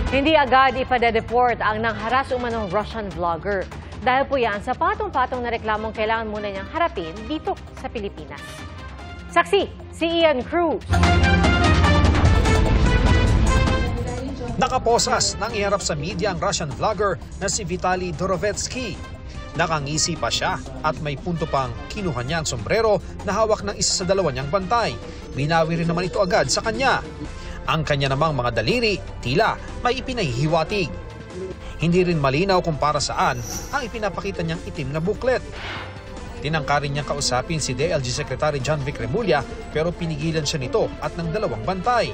Hindi agad ipadedeport ang nangharas umanong Russian vlogger. Dahil po yan sa patong-patong na reklamong kailangan muna niyang harapin dito sa Pilipinas. Saksi, si Ian Cruz. Nakaposas nang iharap sa media ang Russian vlogger na si Vitaly Dorovetsky. Nakangisi pa siya at may punto pang kinuha niya ang sombrero na hawak ng isa sa dalawa niyang bantay. Binawi rin naman ito agad sa kanya. Ang kanya namang mga daliri, tila may ipinahihiwatig. Hindi rin malinaw kung para saan ang ipinapakita niyang itim na booklet. Tinangka rin niyang kausapin si DLG Secretary John Vic Remulla pero pinigilan siya nito at ng dalawang bantay.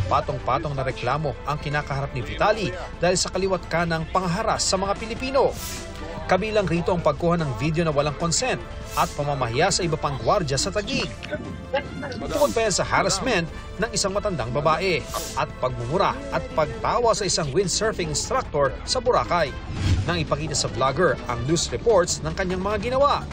Patong-patong na reklamo ang kinakaharap ni Vitaly dahil sa kaliwat kanang pangharas sa mga Pilipino. Kabilang rito ang pagkuha ng video na walang consent at pamamahiya sa iba pang gwardya sa Taguig. Bukod pa yan sa harassment ng isang matandang babae at pagmumura at pagtawa sa isang windsurfing instructor sa Boracay. Nang ipakita sa vlogger ang news reports ng kanyang mga ginawa.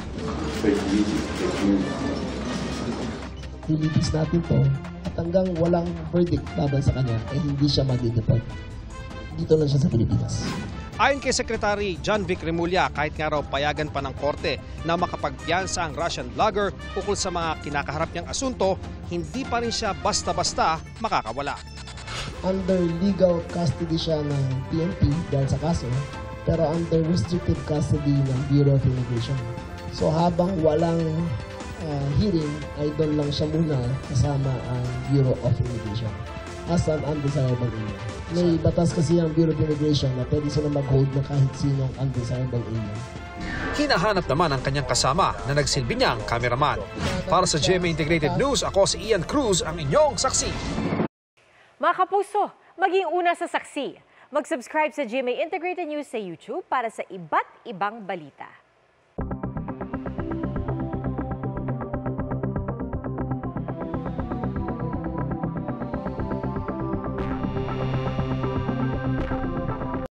Nilibis natin to at hanggang walang verdict laban sa kanya ay hindi siya mag-deport. Dito lang siya sa Pilipinas. Ayon kay Secretary John Vic Remulla, kahit nga raw payagan pa ng korte na makapagpiyansa ang Russian vlogger ukol sa mga kinakaharap niyang asunto, hindi pa rin siya basta-basta makakawala. Under legal custody siya ng PNP dahil sa kaso, pero under restricted custody ng Bureau of Immigration. So habang walang hearing, ay doon lang siya muna kasama ang Bureau of Immigration as an undesirable alien. May batas kasi ang Bureau of Immigration na pwede sila mag-hold na kahit sinong undesirable alien. Hinahanap naman ang kanyang kasama na nagsilbi niyang cameraman. Para sa GMA Integrated News, ako si Ian Cruz, ang inyong saksi. Mga kapuso, maging una sa saksi. Mag-subscribe sa GMA Integrated News sa YouTube para sa iba't ibang balita.